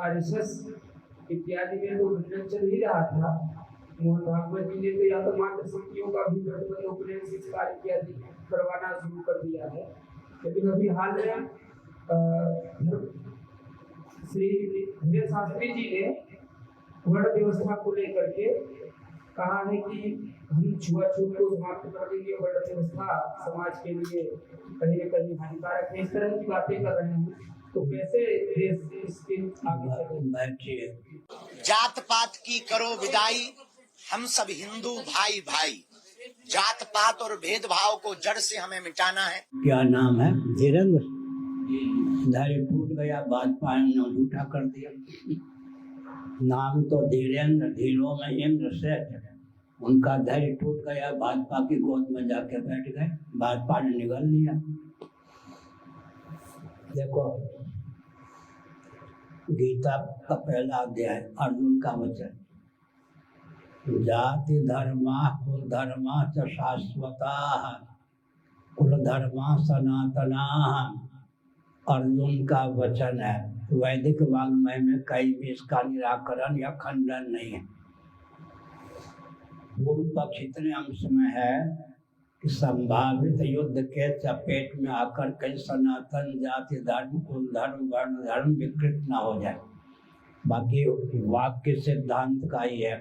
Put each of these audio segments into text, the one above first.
RSS इत्यादि में तो खंडन चल ही रहा था। मोहन भागवत जी ने तो या तो मात्र संधियों का भी गठबंधन उपनयन संस्कार इत्यादि करवाना शुरू कर दिया है। लेकिन अभी हाल में श्री धीरेन्द्र शास्त्री जी ने वर्ण व्यवस्था को लेकर के कहा है कि हम छुआछूत को समाप्त कर देंगे, वर्ण व्यवस्था समाज के लिए कहीं न कहीं हानिकारक है, इस तरह की बातें कर रहे हैं। तो कैसे देश इसके आगे बैठिए। जात पात की करो विदाई, हम सब हिंदू भाई भाई। जात पात और भेदभाव को जड़ से हमें मिटाना है। क्या नाम है? धीरेन्द्र। धैर्य टूट गया, भाजपा ने उठा कर दिया। नाम तो धीरेन्द्र, धीरों में इंद्र श्रेष्ठ। उनका धैर्य टूट गया, भाजपा की गोद में जाके बैठ गए, भाजपा ने निगल लिया। देखो गीता का पहला अध्याय, अर्जुन का वचन, जाति धर्मा कुल धर्मा च शाश्वता कुल धर्मा सनातना। अर्जुन का वचन है। वैदिक वाङ्मय में कहीं भी इसका निराकरण या खंडन नहीं है। पूर्व पक्ष इतने अंश में है कि संभावित युद्ध के चपेट में आकर कई सनातन जाति धर्म कुल धर्म वर्ण धर्म विकृत ना हो जाए। बाकी वाक्य सिद्धांत का ही है।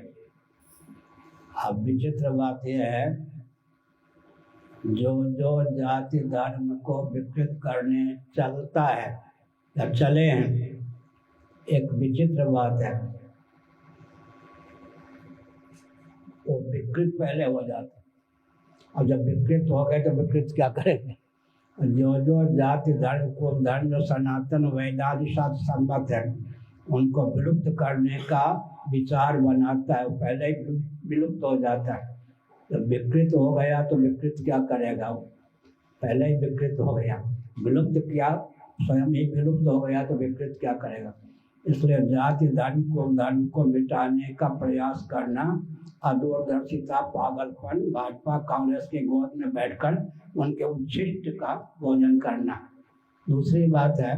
अब विचित्र बात यह है, जो जो जाति धर्म को विकृत करने चलता है या चले हैं, एक विचित्र बात है, वो विकृत पहले हो जाता। और जब विकृत हो गए तो विकृत क्या करेंगे? जो जो जाति धर्म को धर्म जो सनातन वेदादि शास्त्र सम्मत है उनको विलुप्त करने का विचार बनाता है, वो पहले ही विलुप्त हो जाता है। जब विकृत हो गया तो विकृत क्या करेगा? वो पहले ही विकृत हो गया, विलुप्त किया, स्वयं ही विलुप्त हो गया तो विकृत क्या करेगा? इसलिए जाति धर्म को मिटाने का प्रयास करना अदूरदर्शिता, पागलपन, भाजपा कांग्रेस की गोद में बैठकर उनके उच्छिष्ट का भोजन करना। दूसरी बात है,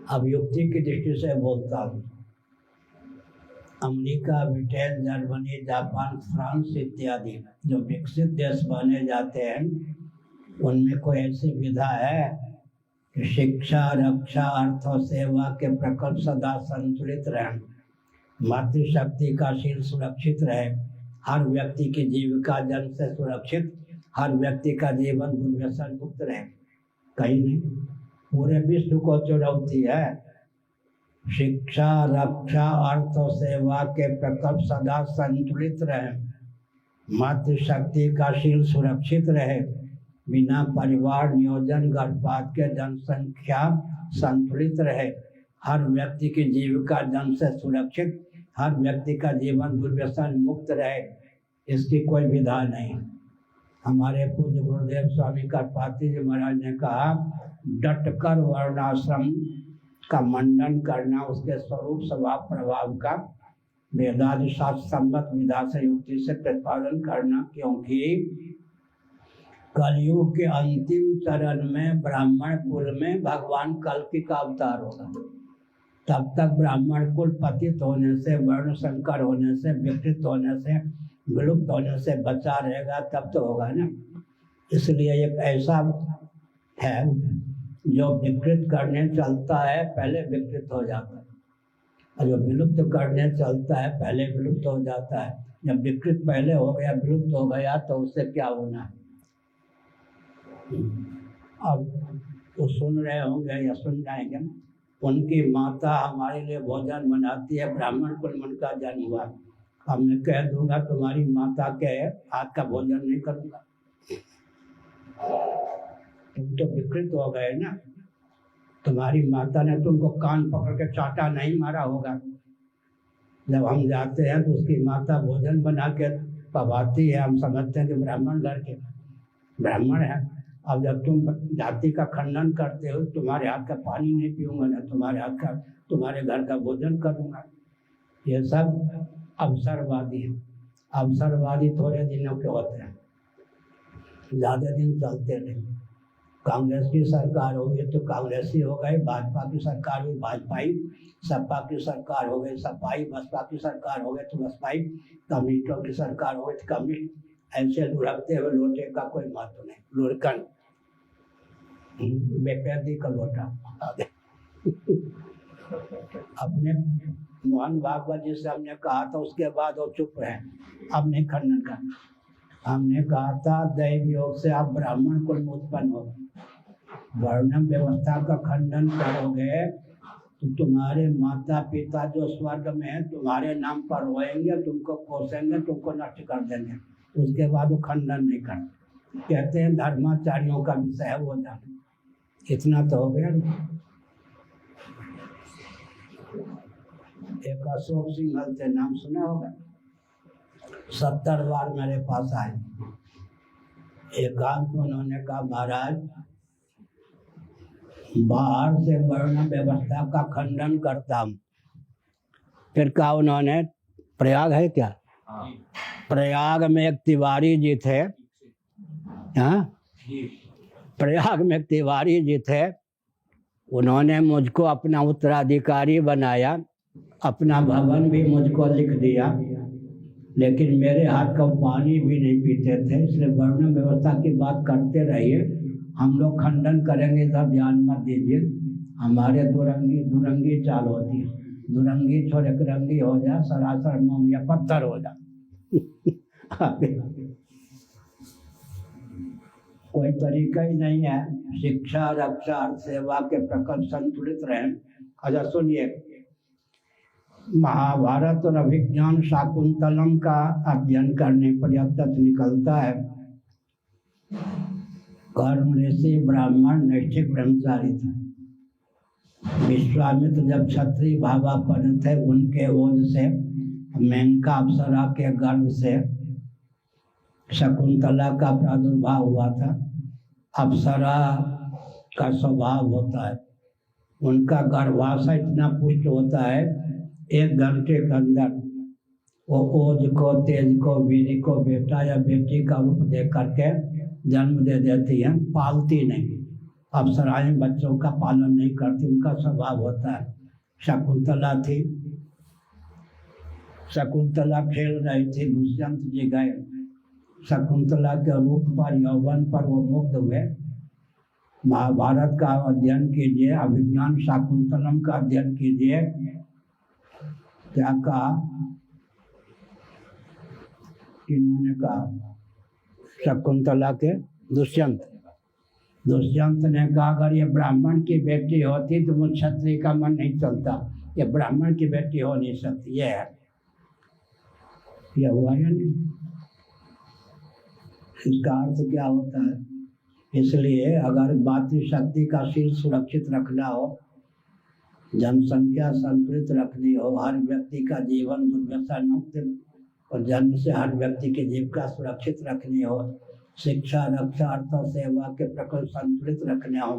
अब युक्ति की दृष्टि से बोलता हूँ, America, Britain, Germany, Japan, France इत्यादि जो विकसित देश बने जाते हैं उनमें कोई ऐसी विधा है कि शिक्षा, रक्षा, अर्थ और सेवा के प्रकल्प सदा संतुलित रहें, मातृशक्ति का शील सुरक्षित रहे, हर व्यक्ति की जीविका जल से सुरक्षित, हर व्यक्ति का जीवन दुर्व्यसन मुक्त रहे? कहीं नहीं। पूरे विश्व को चुनौती है, शिक्षा, रक्षा, अर्थ और सेवा के प्रकल्प सदा संतुलित रहे, मातृशक्ति का शील सुरक्षित रहे, बिना परिवार नियोजन गर्भपात के जनसंख्या संतुलित रहे, हर व्यक्ति की जीविका जन से सुरक्षित, हर व्यक्ति का जीवन दुर्व्यसन मुक्त रहे। इसकी कोई विधा नहीं। हमारे पूज्य गुरुदेव स्वामी करपाती जी महाराज ने कहा, डटकर वर्णाश्रम का मंडन करना, उसके स्वरूप स्वभाव प्रभाव का वेदादि शास्त्र सम्मत विधा से युक्ति से प्रतिपादन करना, क्योंकि कलयुग के अंतिम चरण में ब्राह्मण कुल में भगवान कल्कि का अवतार होगा। तब तक ब्राह्मण कुल पतित होने से, वर्ण संकर होने से, विकृत होने से, विलुप्त होने से बचा रहेगा, तब तो होगा ना। इसलिए एक ऐसा है जो विकृत करने चलता है पहले विकृत हो जाता है, और जो विलुप्त करने चलता है पहले विलुप्त हो जाता है। जब विकृत पहले हो गया, विलुप्त हो गया, तो उससे क्या होना है? अब तो सुन रहे होंगे या सुन जाएंगे, उनकी माता हमारे लिए भोजन बनाती है, ब्राह्मण कुल में उनका जन्म हुआ, अब मैं कह दूंगा तुम्हारी माता के हाथ का भोजन नहीं करूंगा, तुम तो विकृत हो गए ना। तुम्हारी माता ने तुमको कान पकड़ के चाटा नहीं मारा होगा। जब हम जाते हैं तो उसकी माता भोजन बना के पवाती है, हम समझते हैं कि ब्राह्मण घर के ब्राह्मण है। अब जब तुम जाति का खंडन करते हो, तुम्हारे हाथ का पानी नहीं पीऊंगा, ना तुम्हारे हाथ का, तुम्हारे घर का भोजन करूंगा। ये सब अवसरवादी है। अवसरवादी थोड़े दिनों के होते हैं, ज़्यादा दिन चलते नहीं। कांग्रेस की सरकार हो गई तो कांग्रेसी हो गए, भाजपा की सरकार हुई भाजपाई, सपा की सरकार हो गई सपाई, बसपा की सरकार हो गई तो बसपाई, कम्युनिस्टों की सरकार हो गई तो कम्युनिस्ट। ऐसे लुढ़कते हुए लोटे का कोई महत्व नहीं। लुढ़कन बेपैदी का लोटा। अपने मोहन भागवत जी से हमने कहा था, उसके बाद वो चुप रहे, अब नहीं खंडन करना। हमने कहा था दैव योग से आप ब्राह्मण कुल में उत्पन्न हो, वर्णम व्यवस्था का खंडन करोगे तो तुम्हारे माता पिता जो स्वर्ग में है तुम्हारे नाम पर रोएंगे, तुमको कोसेंगे, तुमको नष्ट कर देंगे। उसके बाद वो खंडन नहीं करते। कहते हैं धर्माचार्यों का विषय है वो जाने। इतना तो हो गया। एक अशोक सिंघल थे, नाम सुना होगा, 70 बार मेरे पास आए। एकांत में उन्होंने कहा महाराज बाहर से वर्ण व्यवस्था का खंडन करता हूँ। फिर कहा उन्होंने प्रयाग है क्या? प्रयाग में एक तिवारी जी थे, हाँ प्रयाग में तिवारी जी थे, उन्होंने मुझको अपना उत्तराधिकारी बनाया, अपना भवन भी मुझको लिख दिया, लेकिन मेरे हाथ का पानी भी नहीं पीते थे। इसलिए वर्ण व्यवस्था की बात करते रहिए, हम लोग खंडन करेंगे सब ध्यान मत दीजिए। हमारे दुरंगी चाल होती है, दुरंगी छोड़ एक रंगी हो जाए, सरासर मोम या पत्थर हो जाए। कोई तरीका ही नहीं है। शिक्षा रक्षा अर्थ सेवा के प्रकल्प संतुलित रहें। अच्छा सुनिए, महाभारत और अभिज्ञान शाकुंतलम का अध्ययन करने पर यह तथ्य निकलता है कर्म ऋषि ब्राह्मण नैष्ठिक ब्रह्मचारी थे। विश्वामित्र जब क्षत्रिय भावापन्न थे, उनके ओज से मेनका अप्सरा के गर्भ से शकुंतला का प्रादुर्भाव हुआ था। अप्सरा का स्वभाव होता है, उनका गर्भाशय इतना पुष्ट होता है, 1 घंटे के अंदर वो ओज को, तेज को, वीर को बेटा या बेटी का रूप दे करके जन्म दे देती हैं। पालती नहीं, अप्सराएं बच्चों का पालन नहीं करती, उनका स्वभाव होता है। शकुंतला थी, शकुंतला खेल रही थी, दुष्यंत जी गए, शकुंतला के रूप पर, यौवन पर वो मुग्ध हुए। महाभारत का अध्ययन कीजिए, अभिज्ञान शाकुंतलम का अध्ययन कीजिए। क्या कहा? इन्होंने कहा शकुंतला के दुष्यंत ने कहा अगर ये ब्राह्मण की बेटी होती तो मुझ क्षत्रिय का मन नहीं चलता, ये ब्राह्मण की बेटी हो नहीं सकती। ये है, ये हुआ या नहीं? इसका अर्थ क्या होता है? इसलिए अगर मातृशक्ति का शील सुरक्षित रखना हो, जनसंख्या संतुलित रखनी हो, हर व्यक्ति का जीवन दुर्व्यसन मुक्त और जन्म से हर व्यक्ति की जीविका सुरक्षित रखनी हो, शिक्षा रक्षा अर्थ और सेवा के प्रकल्प संतुलित रखने हो,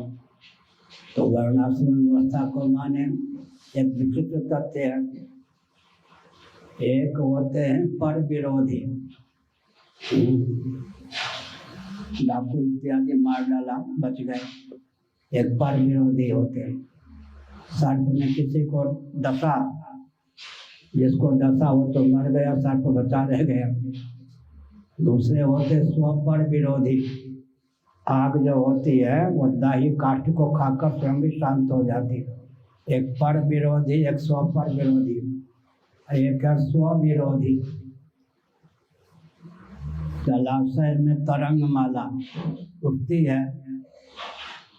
तो वर्णाश्रम व्यवस्था को माने। एक विचित्र तथ्य है, एक होते हैं पर विरोधी, डाकू इत्यादि मार डाला बच गए। एक पर विरोधी होते हैं, सर्प ने किसी को डसा, जिसको डसा वो तो मर गया, सर्प बचा रह गया। दूसरे होते स्व पर विरोधी, आग जो होती है वो दाही काष्ठ को खाकर स्वयं भी शांत हो जाती है। एक पर विरोधी, एक स्व पर विरोधी, एक है स्व विरोधी। जलाशय में तरंग माला उठती है,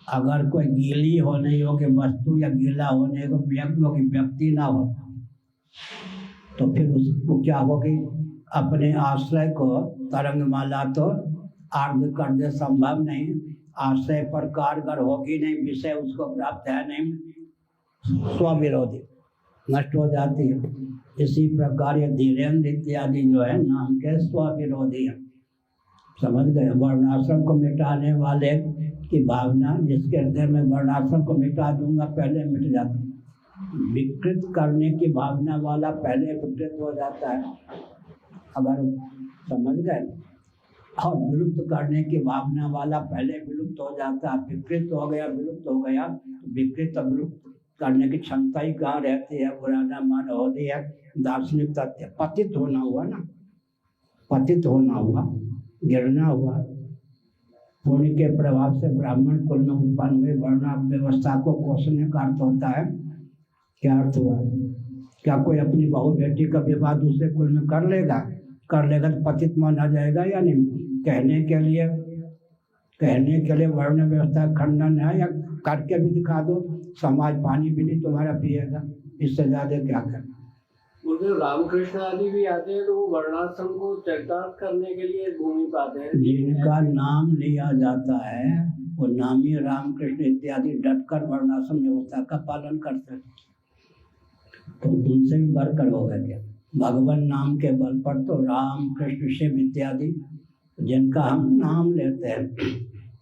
अगर कोई गीली होने योग्य वस्तु या गीला होने योग्य व्यक्ति ना हो तो फिर उसको क्या होगी? अपने आश्रय को तरंग माला तो आर्द्र कर दे, संभव नहीं, आश्रय पर कारगर होगी नहीं, विषय उसको प्राप्त है नहीं, स्वविरोधी नष्ट हो जाती है। इसी प्रकार ये धीरेन्द्र इत्यादि जो है नाम के स्वविरोधी है। समझ गए? वर्णाश्रम को मिटाने वाले की भावना, जिसके हृदय में वर्णाश्रम को मिटा दूंगा पहले मिट जाती, विकृत करने की भावना वाला पहले विकृत हो जाता है। अगर समझ गए और विलुप्त करने की भावना वाला पहले विलुप्त हो जाता है, विकृत हो गया, विलुप्त हो गया, विकृत और विलुप्त करने की क्षमता ही कहाँ रहती है। पुराना मान होती है दार्शनिक तथ्य, पतित होना हुआ ना, पतित होना हुआ, गिरना हुआ। पुण्य के प्रभाव से ब्राह्मण कुल में उत्पन्न हुए वर्ण व्यवस्था को कोसने का अर्थ होता है। क्या अर्थ हुआ? क्या कोई अपनी बहू बेटी का विवाह दूसरे कुल में कर लेगा? कर लेगा तो पतित माना जाएगा या नहीं? कहने के लिए वर्ण व्यवस्था खंडन है, या करके भी दिखा दो, समाज पानी भी नहीं तुम्हारा पिएगा, इससे ज्यादा क्या करना। मुझे रामकृष्ण आदि भी आते हैं तो वो वर्णाश्रम को चरितार्थ करने के लिए भूमि पाते हैं। जिनका नाम लिया जाता है वो नामी रामकृष्ण इत्यादि डटकर वर्णाश्रम व्यवस्था का पालन करते हैं, तो उनसे भी बढ़कर होगा क्या? भगवान नाम के बल पर तो राम कृष्ण शिव इत्यादि जिनका हम नाम लेते हैं,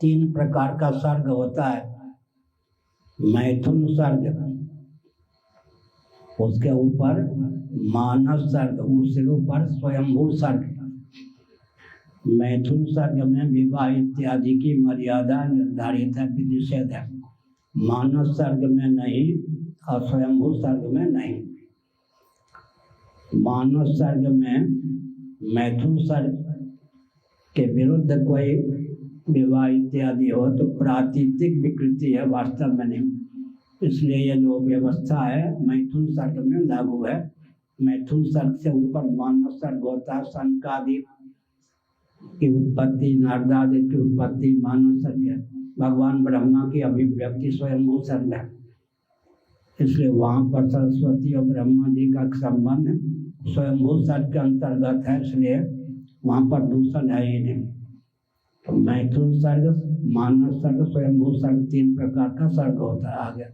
3 प्रकार का सर्ग होता है। मैथुन सर्ग, उसके ऊपर मानस सर्ग, उसके ऊपर स्वयंभू सर्ग। मैथुन सर्ग में विवाह इत्यादि की मर्यादा निर्धारित है, विनिषेध है। मानस सर्ग में नहीं और स्वयंभू सर्ग में नहीं। मानस सर्ग में मैथुन सर्ग के विरुद्ध कोई विवाह इत्यादि हो तो प्रातीतिक विकृति है, वास्तव में नहीं। इसलिए ये जो व्यवस्था है मैथुन सर्ग में लागू है। मैथुन सर्ग से ऊपर मानस सर्ग होता है। सनकादि की उत्पत्ति, नारदादि की उत्पत्ति मानस सर्ग है। भगवान ब्रह्मा की अभिव्यक्ति स्वयंभू सर्ग है। इसलिए वहाँ पर सरस्वती और ब्रह्मा जी का संबंध स्वयंभू सर्ग के अंतर्गत है, इसलिए वहाँ पर दूषण है ही नहीं। तो मैथुन सर्ग, मानस सर्ग, स्वयंभू सर्ग 3 प्रकार का सर्ग होता है। आ गया।